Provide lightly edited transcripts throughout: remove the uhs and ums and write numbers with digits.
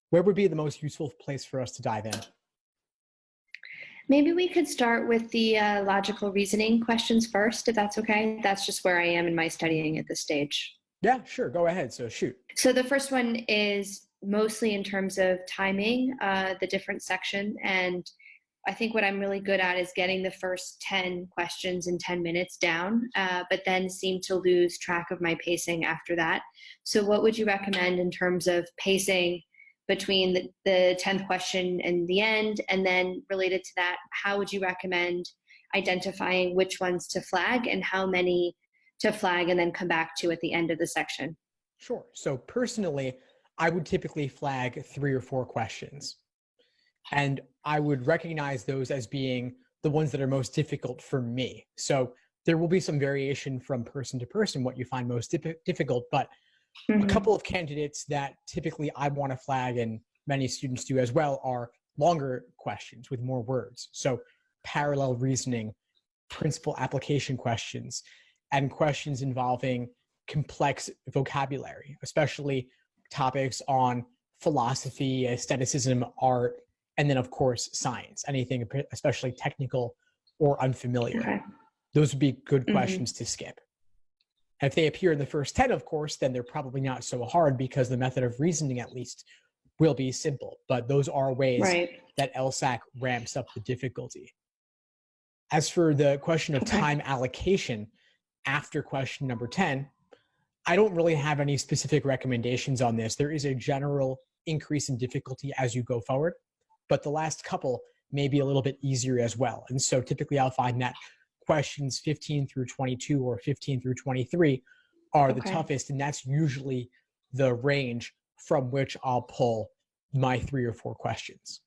Where would be the most useful place for us to dive in? Maybe we could start with the logical reasoning questions first, if that's okay. That's just where I am in my studying at this stage. Yeah, sure. Go ahead. So shoot. So the first one is mostly in terms of timing, the different section. And I think what I'm really good at is getting the first 10 questions in 10 minutes down, but then seem to lose track of my pacing after that. So what would you recommend in terms of pacing between the 10th question and the end? And then related to that, how would you recommend identifying which ones to flag and how many to flag and then come back to at the end of the section? Sure. So personally, I would typically flag 3 or 4 questions. And I would recognize those as being the ones that are most difficult for me. So there will be some variation from person to person, what you find most difficult, but a couple of candidates that typically I want to flag, and many students do as well, are longer questions with more words. So parallel reasoning, principal application questions, and questions involving complex vocabulary, especially topics on philosophy, aestheticism, art, and then of course science, anything especially technical or unfamiliar. Okay. Those would be good questions to skip. If they appear in the first 10, of course, then they're probably not so hard because the method of reasoning at least will be simple. But those are ways that LSAT ramps up the difficulty. As for the question of time allocation after question number 10, I don't really have any specific recommendations on this. There is a general increase in difficulty as you go forward, but the last couple may be a little bit easier as well. And so typically I'll find that questions 15 through 22 or 15 through 23 are the toughest, and that's usually the range from which I'll pull my 3 or 4 questions.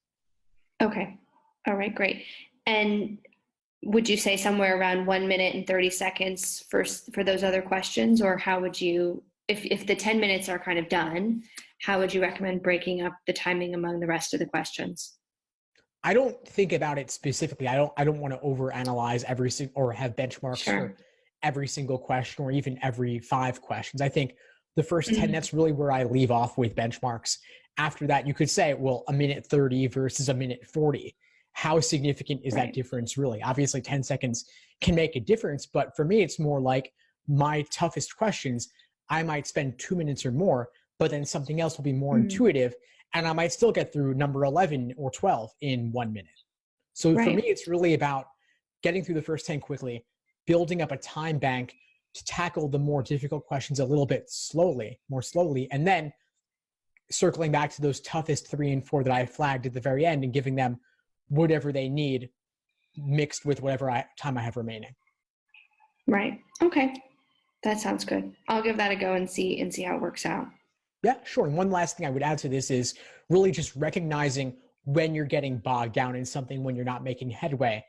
Okay. All right, great. And would you say somewhere around 1 minute and 30 seconds for those other questions, or how would you, if the 10 minutes are kind of done, how would you recommend breaking up the timing among the rest of the questions? I don't think about it specifically. I don't want to overanalyze every single or have benchmarks for every single question or even every 5 questions. I think the first 10, that's really where I leave off with benchmarks. After that, you could say, well, 1 minute 30 versus 1 minute 40. How significant is that difference really? Obviously 10 seconds can make a difference, but for me, it's more like my toughest questions, I might spend 2 minutes or more, but then something else will be more intuitive, and I might still get through number 11 or 12 in 1 minute. So for me, it's really about getting through the first 10 quickly, building up a time bank to tackle the more difficult questions a little bit more slowly, and then circling back to those toughest 3 and 4 that I flagged at the very end and giving them whatever they need mixed with whatever time I have remaining. Right. Okay. That sounds good. I'll give that a go and see how it works out. Yeah, sure. And one last thing I would add to this is really just recognizing when you're getting bogged down in something, when you're not making headway.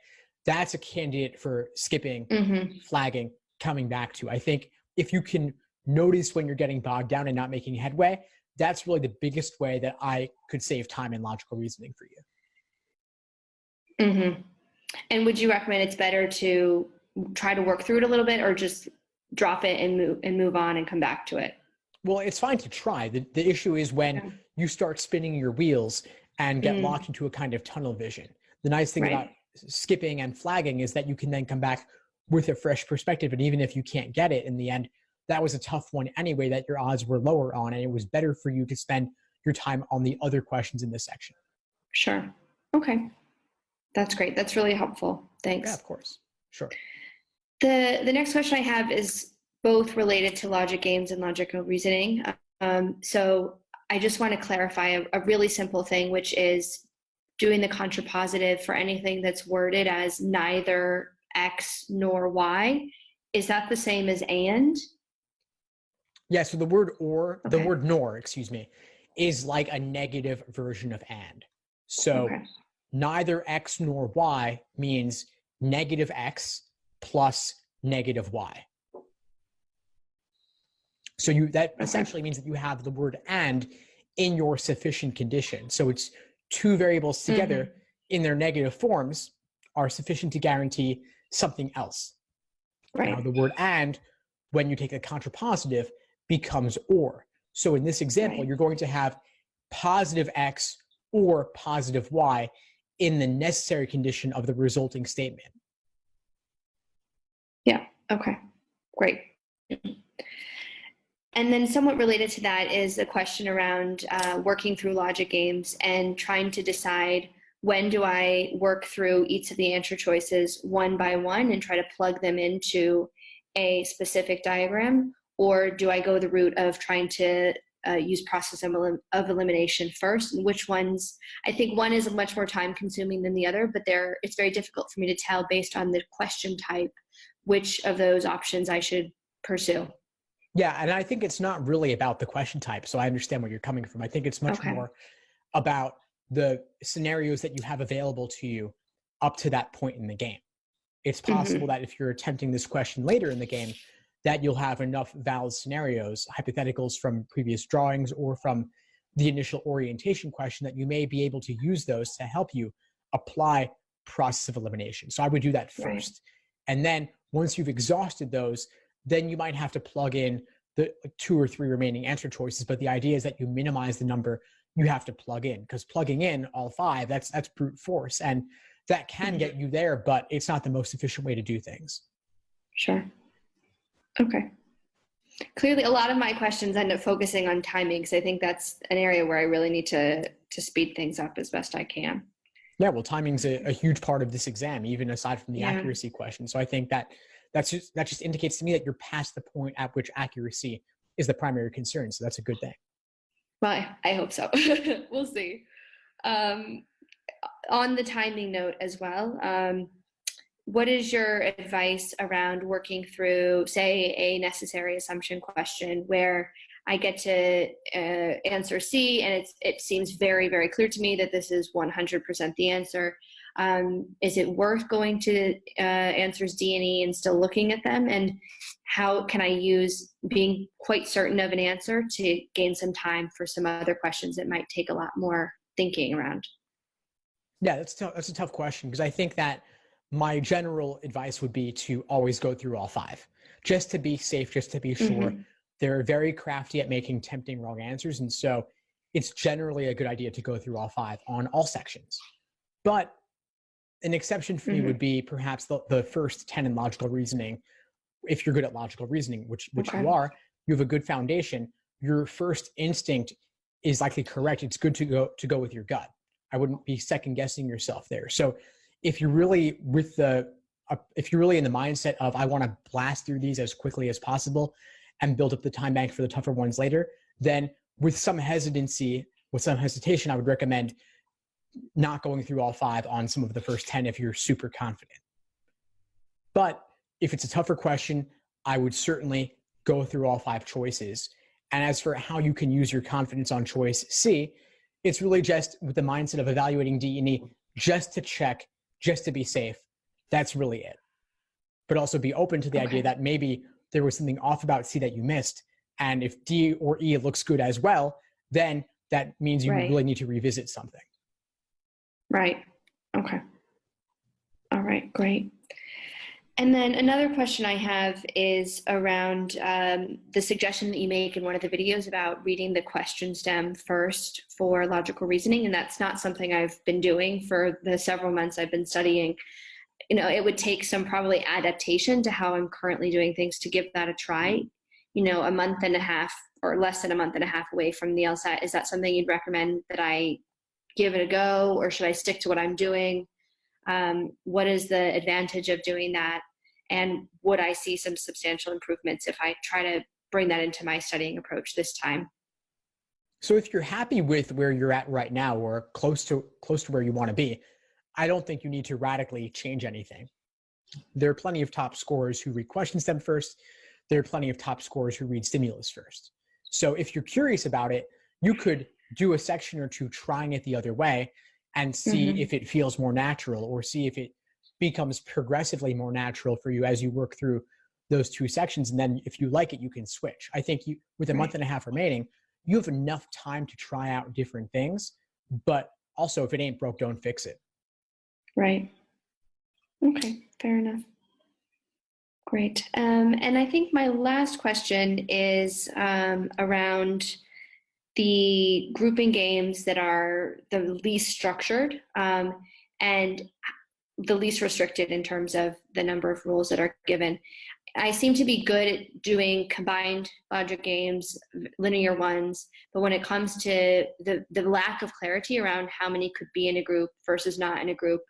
That's a candidate for skipping, flagging, coming back to. I think if you can notice when you're getting bogged down and not making headway, that's really the biggest way that I could save time in logical reasoning for you. And would you recommend it's better to try to work through it a little bit, or just drop it and move on and come back to it? Well, it's fine to try. The issue is when you start spinning your wheels and get locked into a kind of tunnel vision. The nice thing about skipping and flagging is that you can then come back with a fresh perspective. And even if you can't get it in the end, that was a tough one anyway that your odds were lower on, and it was better for you to spend your time on the other questions in this section. Sure. Okay. That's great. That's really helpful. Thanks. Yeah, of course. Sure. The next question I have is both related to logic games and logical reasoning. So I just want to clarify a really simple thing, which is doing the contrapositive for anything that's worded as neither X nor Y. Is that the same as and? Yeah, so the word the word nor, excuse me, is like a negative version of and. So neither X nor Y means negative X plus negative Y. So that essentially means that you have the word and in your sufficient condition. So it's 2 variables together in their negative forms are sufficient to guarantee something else. Now, Right. the word and, when you take a contrapositive, becomes or. So in this example, Right. you're going to have positive X or positive Y in the necessary condition of the resulting statement. Yeah. Okay. Great. And then somewhat related to that is a question around working through logic games and trying to decide when do I work through each of the answer choices one by one and try to plug them into a specific diagram, or do I go the route of trying to use process of elimination first? And which ones? I think one is much more time consuming than the other, but it's very difficult for me to tell based on the question type which of those options I should pursue. Yeah, and I think it's not really about the question type. So I understand where you're coming from. I think it's much Okay. more about the scenarios that you have available to you up to that point in the game. It's possible Mm-hmm. that if you're attempting this question later in the game, that you'll have enough valid scenarios, hypotheticals from previous drawings or from the initial orientation question, that you may be able to use those to help you apply process of elimination. So I would do that Right. first. And then once you've exhausted those, then you might have to plug in the 2 or 3 remaining answer choices. But the idea is that you minimize the number you have to plug in, because plugging in all 5, that's brute force. And that can Mm-hmm. get you there, but it's not the most efficient way to do things. Sure. Okay. Clearly, a lot of my questions end up focusing on timing because I think that's an area where I really need to speed things up as best I can. Yeah, well, timing's a huge part of this exam, even aside from the Yeah. accuracy question. So I think that that just indicates to me that you're past the point at which accuracy is the primary concern. So that's a good thing. Well, I hope so. We'll see. Um, on the timing note as well, what is your advice around working through, say, a necessary assumption question where I get to answer C and it seems very, very clear to me that this is 100% the answer? Is it worth going to answers D and E and still looking at them? And how can I use being quite certain of an answer to gain some time for some other questions that might take a lot more thinking around? Yeah, that's a tough question, because I think that my general advice would be to always go through all 5, just to be safe, just to be sure. Mm-hmm. They're very crafty at making tempting wrong answers, and so it's generally a good idea to go through all 5 on all sections. But an exception for me Mm-hmm. would be perhaps the first 10 in logical reasoning. If you're good at logical reasoning, which Okay. you are, you have a good foundation. Your first instinct is likely correct. It's good to go with your gut. I wouldn't be second guessing yourself there. So if you're really if you're really in the mindset of, I want to blast through these as quickly as possible and build up the time bank for the tougher ones later, then with some hesitation, I would recommend not going through all 5 on some of the first 10 if you're super confident. But if it's a tougher question, I would certainly go through all 5 choices. And as for how you can use your confidence on choice C, it's really just with the mindset of evaluating D and E just to check, just to be safe. That's really it. But also be open to the idea Okay. that maybe there was something off about C that you missed. And if D or E looks good as well, then that means you Right. really need to revisit something. Right. Okay. All right. Great. And then another question I have is around the suggestion that you make in one of the videos about reading the question stem first for logical reasoning. And that's not something I've been doing for the several months I've been studying. You know, it would take some probably adaptation to how I'm currently doing things to give that a try. You know, a month and a half or less than a month and a half away from the LSAT. Is that something you'd recommend that I give it a go, or should I stick to what I'm doing? What is the advantage of doing that? And would I see some substantial improvements if I try to bring that into my studying approach this time? So if you're happy with where you're at right now, or close to where you want to be, I don't think you need to radically change anything. There are plenty of top scorers who read question stem first. There are plenty of top scorers who read stimulus first. So if you're curious about it, you could do a section or two trying it the other way and see Mm-hmm. if it feels more natural, or see if it becomes progressively more natural for you as you work through those 2 sections. And then if you like it, you can switch. I think with a month Right. and a half remaining, you have enough time to try out different things. But also, if it ain't broke, don't fix it. Right. Okay. Fair enough. Great. And I think my last question is around the grouping games that are the least structured and the least restricted in terms of the number of rules that are given. I seem to be good at doing combined logic games, linear ones, but when it comes to the lack of clarity around how many could be in a group versus not in a group,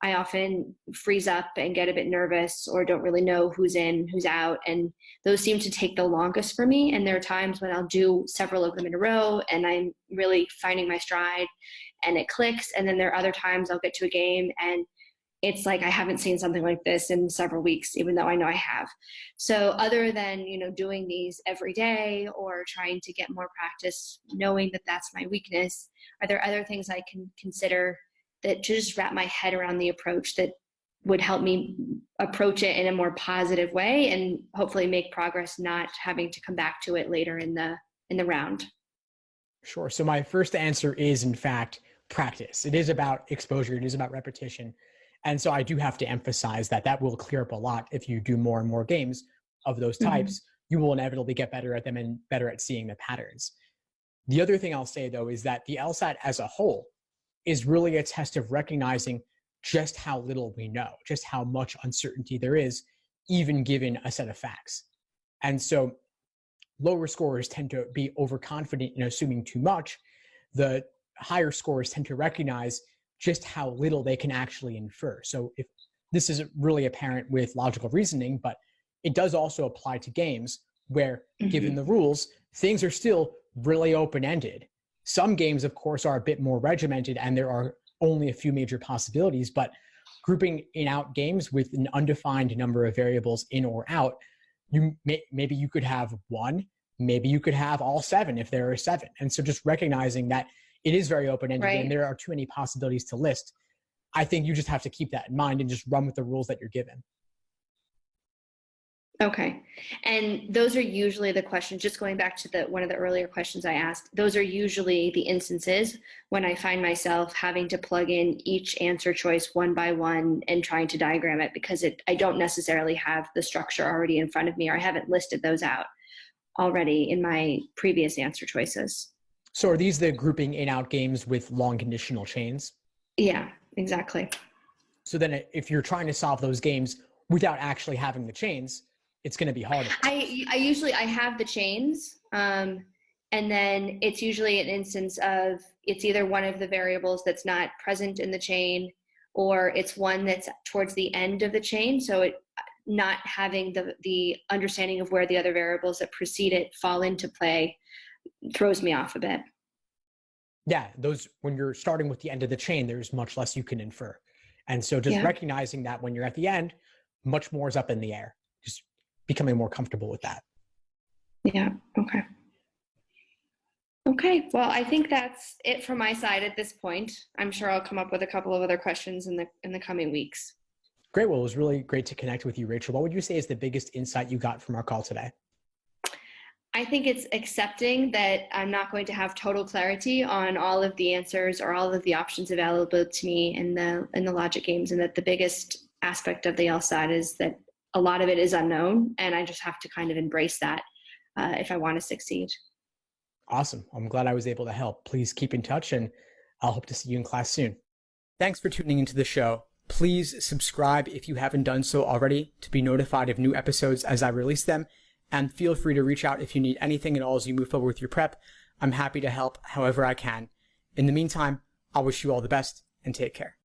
I often freeze up and get a bit nervous or don't really know who's in, who's out. And those seem to take the longest for me. And there are times when I'll do several of them in a row and I'm really finding my stride and it clicks. And then there are other times I'll get to a game and it's like I haven't seen something like this in several weeks, even though I know I have. So other than, doing these every day or trying to get more practice, knowing that that's my weakness, are there other things I can consider that to just wrap my head around the approach that would help me approach it in a more positive way and hopefully make progress, not having to come back to it later in the round? Sure. So my first answer is, in fact, practice. It is about exposure. It is about repetition. And so I do have to emphasize that will clear up a lot. If you do more and more games of those types, you will inevitably get better at them and better at seeing the patterns. The other thing I'll say, though, is that the LSAT as a whole is really a test of recognizing just how little we know, just how much uncertainty there is, even given a set of facts. And so lower scorers tend to be overconfident in assuming too much. The higher scorers tend to recognize just how little they can actually infer. So if this isn't really apparent with logical reasoning, but it does also apply to games where, given the rules, things are still really open-ended. Some games, of course, are a bit more regimented and there are only a few major possibilities, but grouping in out games with an undefined number of variables in or out, maybe you could have one, maybe you could have all seven if there are seven. And so just recognizing that it is very open-ended and there are too many possibilities to list, I think you just have to keep that in mind and just run with the rules that you're given. Okay. And those are usually the questions, just going back to one of the earlier questions I asked, those are usually the instances when I find myself having to plug in each answer choice one by one and trying to diagram it because I don't necessarily have the structure already in front of me, or I haven't listed those out already in my previous answer choices. So are these the grouping in-out games with long conditional chains? Yeah, exactly. So then if you're trying to solve those games without actually having the chains, it's going to be harder. I have the chains, and then it's usually an instance of it's either one of the variables that's not present in the chain, or it's one that's towards the end of the chain. So it not having the understanding of where the other variables that precede it fall into play throws me off a bit. Yeah, when you're starting with the end of the chain, there's much less you can infer. And so just recognizing that when you're at the end, much more is up in the air. Just becoming more comfortable with that. Yeah. Okay. Okay. Well, I think that's it from my side at this point. I'm sure I'll come up with a couple of other questions in the coming weeks. Great. Well, it was really great to connect with you, Rachel. What would you say is the biggest insight you got from our call today? I think it's accepting that I'm not going to have total clarity on all of the answers or all of the options available to me in the logic games, and that the biggest aspect of the LSAT is that a lot of it is unknown, and I just have to kind of embrace that if I want to succeed. Awesome. I'm glad I was able to help. Please keep in touch, and I'll hope to see you in class soon. Thanks for tuning into the show. Please subscribe if you haven't done so already to be notified of new episodes as I release them. And feel free to reach out if you need anything at all as you move forward with your prep. I'm happy to help however I can. In the meantime, I'll wish you all the best and take care.